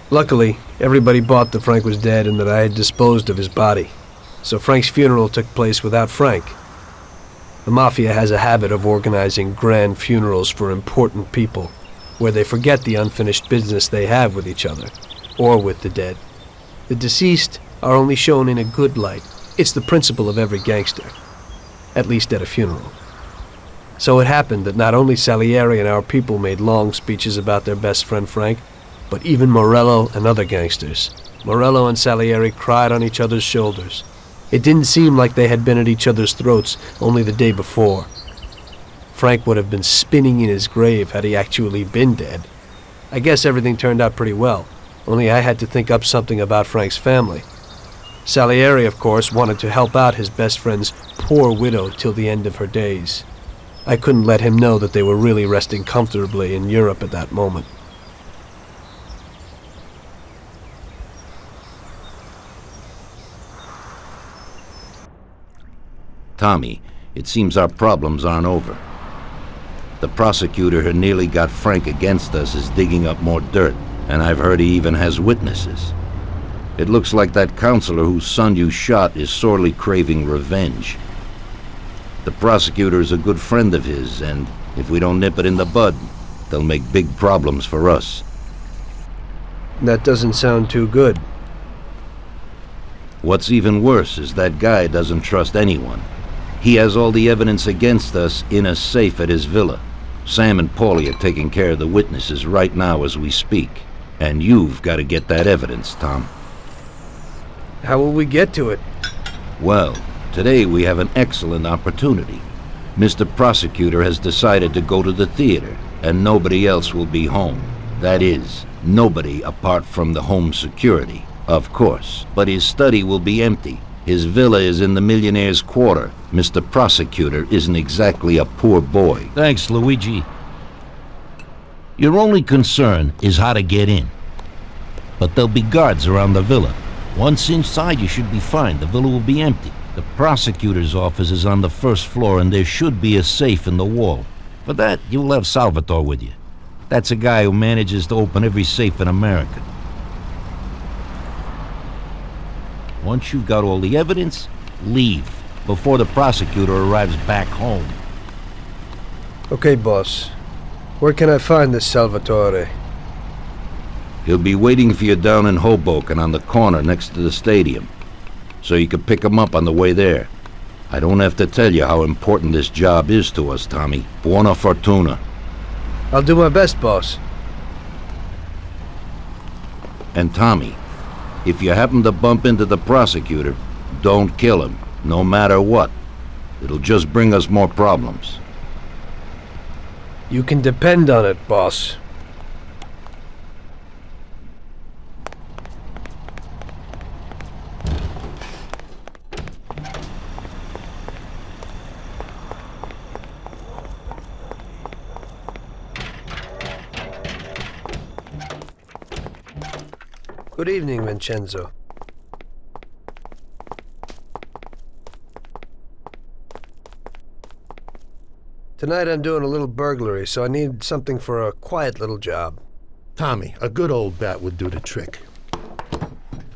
Luckily, everybody bought that Frank was dead and that I had disposed of his body. So Frank's funeral took place without Frank. The Mafia has a habit of organizing grand funerals for important people, where they forget the unfinished business they have with each other, or with the dead. The deceased are only shown in a good light. It's the principle of every gangster, at least at a funeral. So it happened that not only Salieri and our people made long speeches about their best friend Frank, but even Morello and other gangsters. Morello and Salieri cried on each other's shoulders. It didn't seem like they had been at each other's throats only the day before. Frank would have been spinning in his grave had he actually been dead. I guess everything turned out pretty well, only I had to think up something about Frank's family. Salieri, of course, wanted to help out his best friend's poor widow till the end of her days. I couldn't let him know that they were really resting comfortably in Europe at that moment. Tommy, it seems our problems aren't over. The prosecutor who nearly got Frank against us is digging up more dirt, and I've heard he even has witnesses. It looks like that counselor whose son you shot is sorely craving revenge. The prosecutor is a good friend of his, and if we don't nip it in the bud, they'll make big problems for us. That doesn't sound too good. What's even worse is that guy doesn't trust anyone. He has all the evidence against us in a safe at his villa. Sam and Paulie are taking care of the witnesses right now as we speak. And you've got to get that evidence, Tom. How will we get to it? Well, today we have an excellent opportunity. Mr. Prosecutor has decided to go to the theater, and nobody else will be home. That is, nobody apart from the home security, of course. But his study will be empty. His villa is in the Millionaire's Quarter. Mr. Prosecutor isn't exactly a poor boy. Thanks, Luigi. Your only concern is how to get in. But there'll be guards around the villa. Once inside, you should be fine. The villa will be empty. The prosecutor's office is on the first floor, and there should be a safe in the wall. For that, you'll have Salvatore with you. That's a guy who manages to open every safe in America. Once you've got all the evidence, leave before the prosecutor arrives back home. Okay, boss. Where can I find this Salvatore? He'll be waiting for you down in Hoboken on the corner next to the stadium, so you can pick him up on the way there. I don't have to tell you how important this job is to us, Tommy. Buona fortuna. I'll do my best, boss. And Tommy, if you happen to bump into the prosecutor, don't kill him, no matter what. It'll just bring us more problems. You can depend on it, boss. Good evening, Vincenzo. Tonight I'm doing a little burglary, so I need something for a quiet little job. Tommy, a good old bat would do the trick.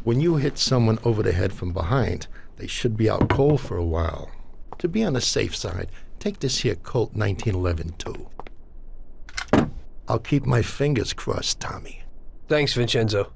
When you hit someone over the head from behind, they should be out cold for a while. To be on the safe side, take this here Colt 1911 too. I'll keep my fingers crossed, Tommy. Thanks, Vincenzo.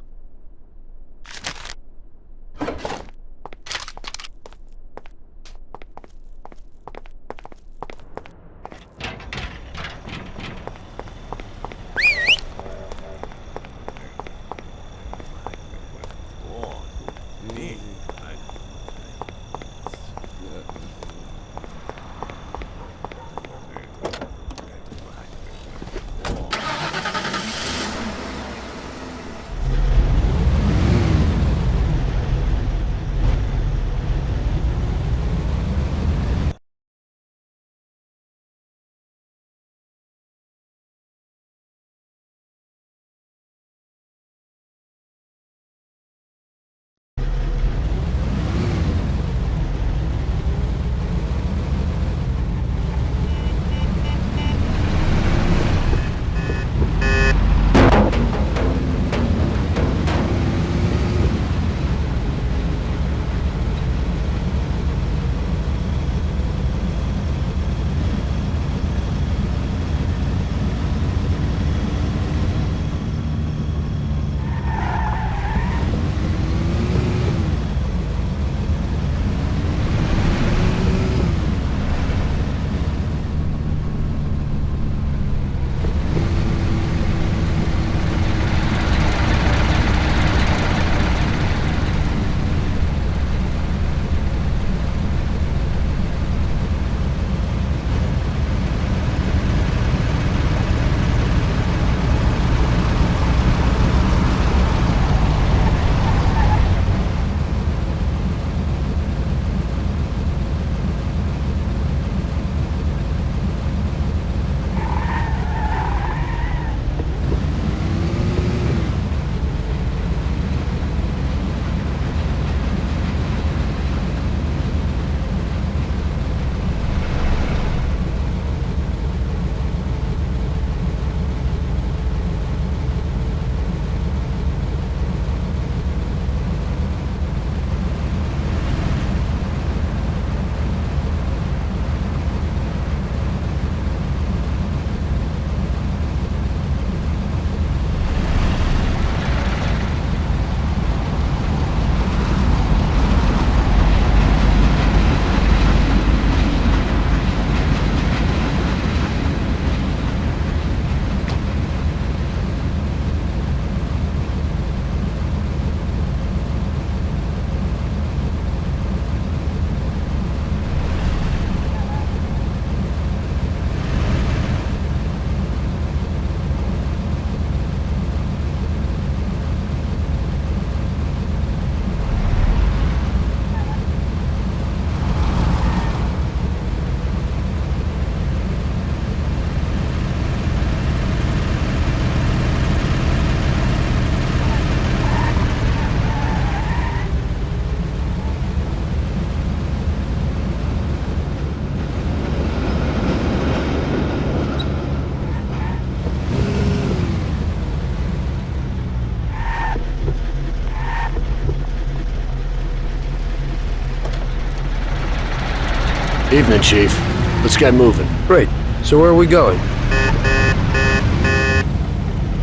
Evening, Chief. Let's get moving. Great. So where are we going?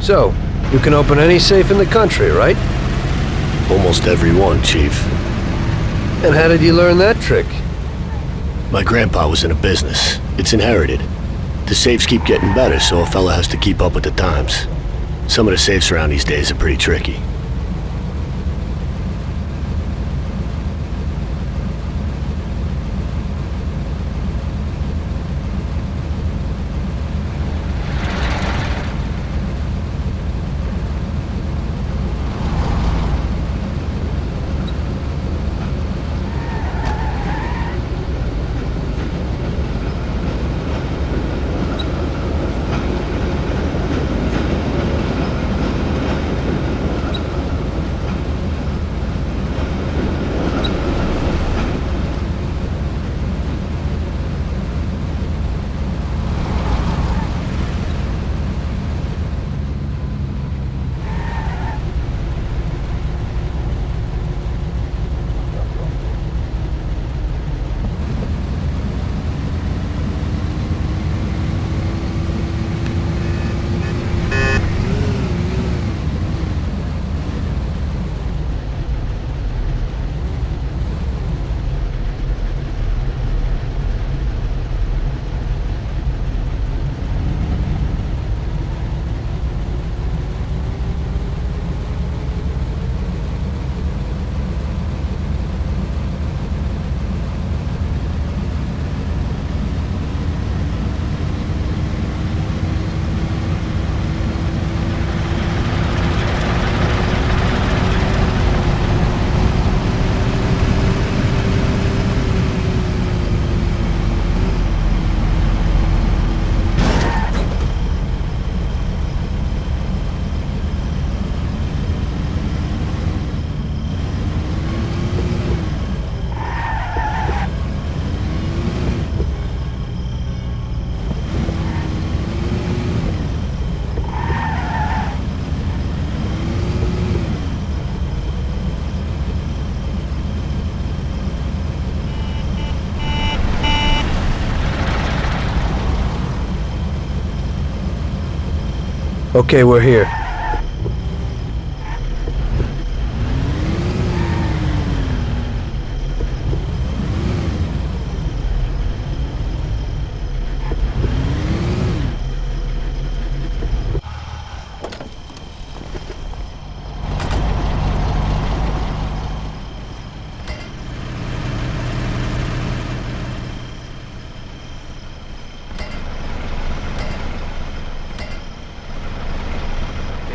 So, you can open any safe in the country, right? Almost every one, Chief. And how did you learn that trick? My grandpa was in a business. It's inherited. The safes keep getting better, so a fella has to keep up with the times. Some of the safes around these days are pretty tricky. Okay, we're here.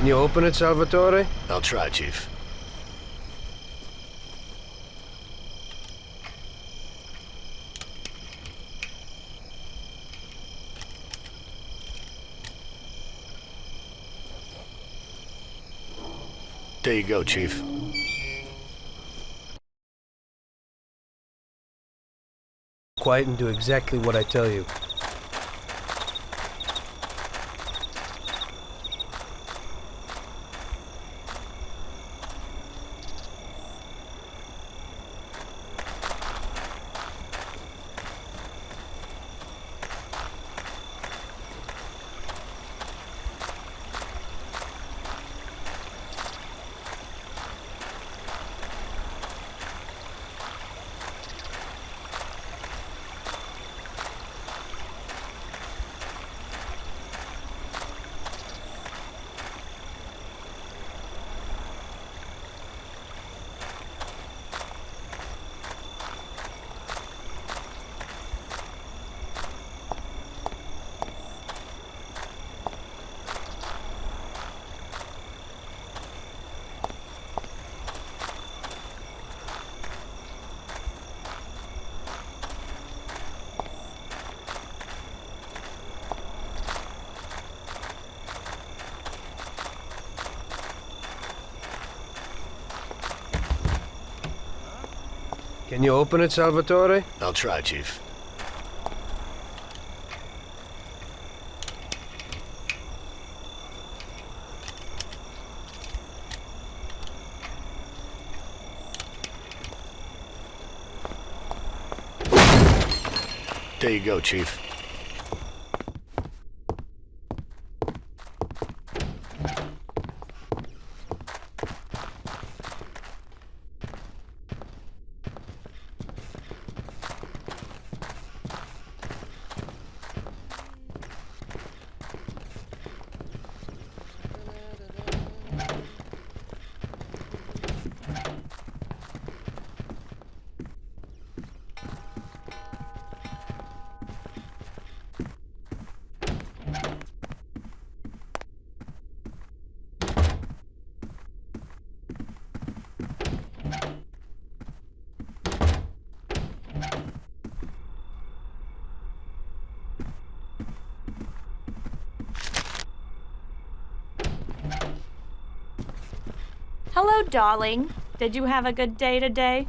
Can you open it, Salvatore? I'll try, Chief. There you go, Chief. Quiet and do exactly what I tell you. Can you open it, Salvatore? I'll try, Chief. There you go, Chief. Hello, darling. Did you have a good day today?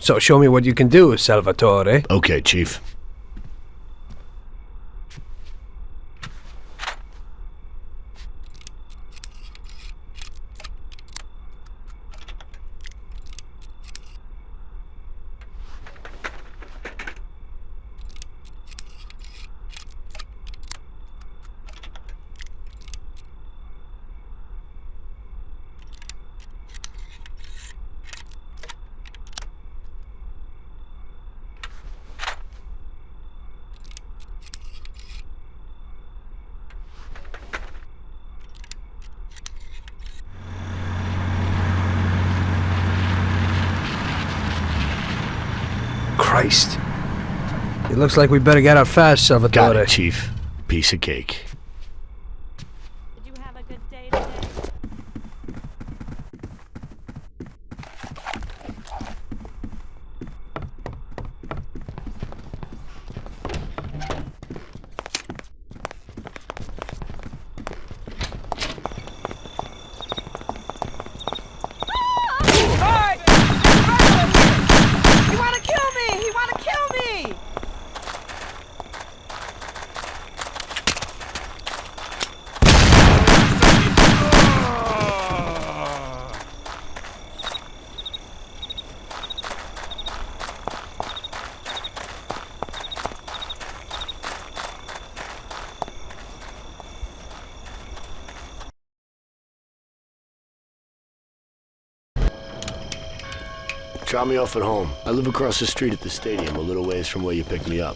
So show me what you can do, Salvatore. Okay, Chief. Christ. It looks like we better get out fast, Got Salvatore. it, Chief. Piece of cake. Did you have a good day today? He wanna kill me! He wanna kill me! Drop me off at home. I live across the street at the stadium, a little ways from where you picked me up.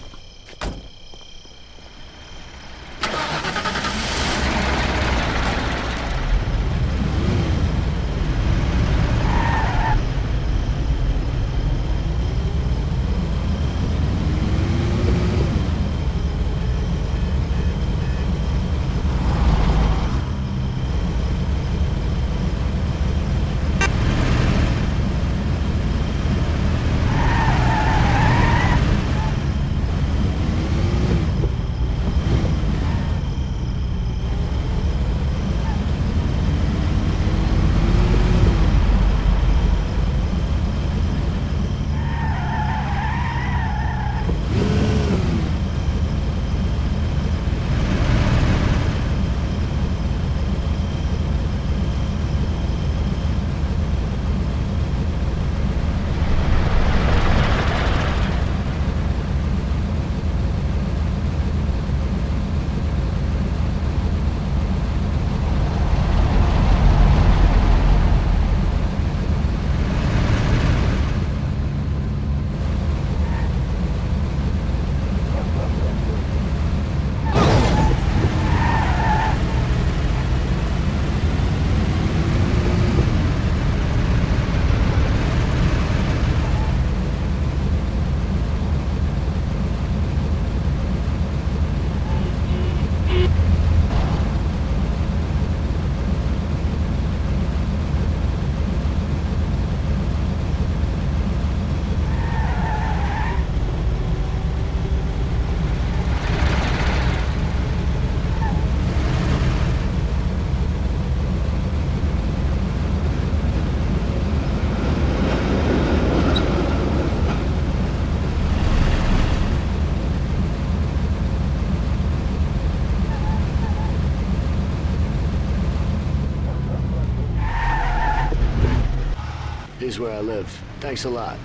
Here's where I live. Thanks a lot.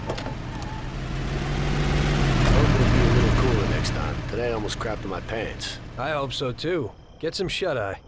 Hope it'll be a little cooler next time. Today I almost crapped in my pants. I hope so too. Get some shut-eye.